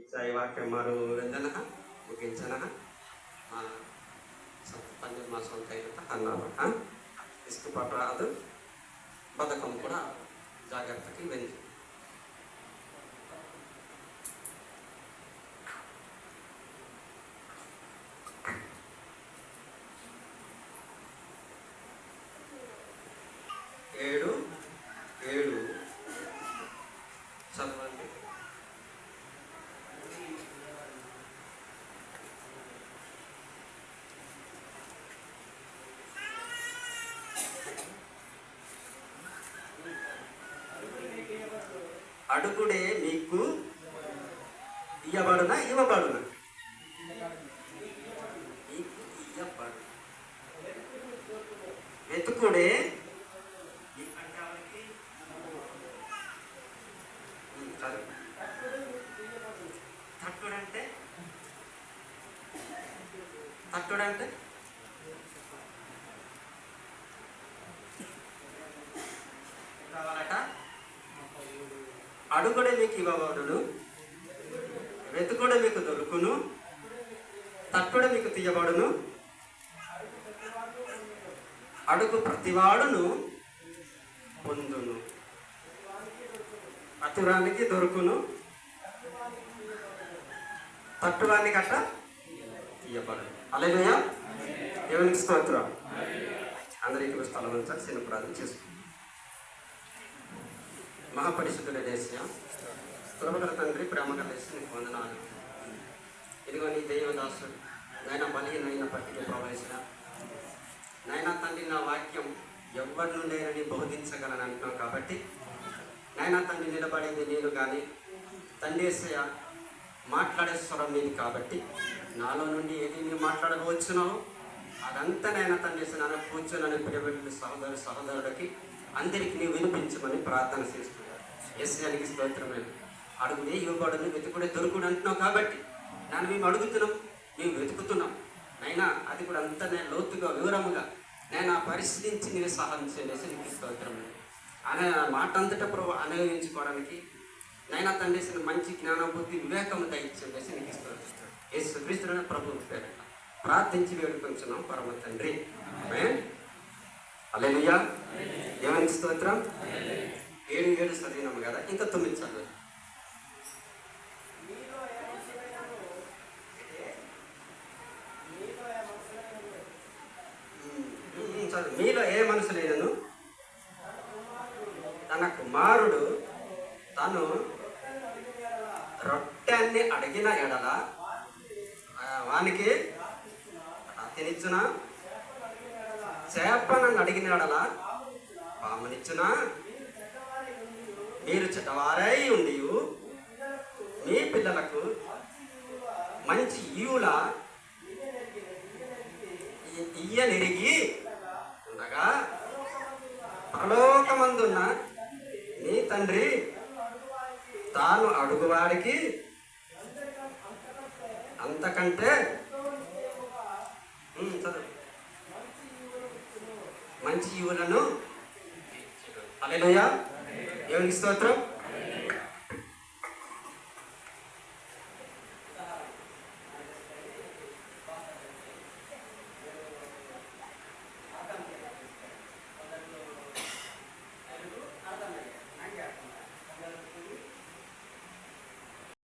Saya wakil maru rendana mungkin sana panjang masuk kayak itu kan इसको पढ़ा ಅದು ಬದಕಂ ಕೂಡ ಜಾಗೃತಕ್ಕೆ ಬಂತು ఏడు ఏడు చదవండి అడుగుడే నీకు ఇయ్యబడునా ఇవ్వబడునా నీకు ఇయ్యబడు వెతుకుడే తట్టుడంటే తట్టుడంటే కావాలట అడుగుడే మీకు ఇవ్వబడును వెతుకుడే మీకు దొరుకును తట్టుడే మీకు తీయబడును అడుగు ప్రతివాడును పొందును అతురానికి దొరుకును తట్టువానికి అట్ట తీయబడును హల్లెలూయా దేవునికి స్తోత్రం అందరికీ స్థలం ఉంచాలి చిన్న ప్రార్థన చేసుకుంటాం మహాపరిశుద్ధుల దేశం కృపగల తండ్రి ప్రేమగల దేశం నీకు వందనాలు ఇదిగో నీ దైవదాసుడు నాయన బలహీనమైన పట్టిక ప్రవేశిన నాయన తండ్రి నా వాక్యం ఎవరి నుండైనా బోధించగలను అంటున్నావు కాబట్టి నాయన తండ్రి నిలబడేది నేను కానీ తండ్రి యేసయ్య మాట్లాడే స్వరం నీది కాబట్టి నాలో నుండి ఏది నేను మాట్లాడవచ్చునో అదంతా నాయన తండ్రి యేసయ్య నాన్న కూర్చొని ప్రియమైన సహోదరుడికి అందరికీ నీవు వినిపించమని ప్రార్థన చేస్తున్నాను యేసయ్యానికి స్తోత్రమైన అడుగునే ఇవ్వబడును వెతుకుడే దొరుకుడు అంటున్నావు కాబట్టి నన్ను మేము అడుగుతున్నాం మేము వెతుకుతున్నాం నైనా అది కూడా అంత నేను లోతుగా వివరముగా నేను ఆ పరిస్థితించి నేను సహాయం చేసి నీకు స్తోత్రమైన అనే మాట అంతటా అనుభవించుకోవడానికి నైనా తండ్రి మంచి జ్ఞానబుద్ధి వివేకము దయచేసి నీకు స్తోత్రం యేసుక్రీస్తున్న ప్రభువు పేరు ప్రార్థించి వేడుకొంచున్నాం పరమ తండ్రి ఆమేన్ హల్లెలూయా దేవునికి స్తోత్రం 7 చదివినాము కదా ఇంకా 9 చదువు మీలో ఏ మనసు లేదను తన కుమారుడు తను రొట్టెన్ని అడిగిన ఎడల వానికి తినిచ్చునా చేపనని అడిగిన ఎడల పామునిచ్చునా మీరు చెడ్డవారై ఉండి మీ పిల్లలకు మంచి ఈవుల ఇయ్యనిరిగి ఉండగా పరలోకమందున్న నీ తండ్రి తాను అడుగువాడికి అంతకంటే మంచి ఈవులను హల్లెలూయా దేవునికి స్తోత్రం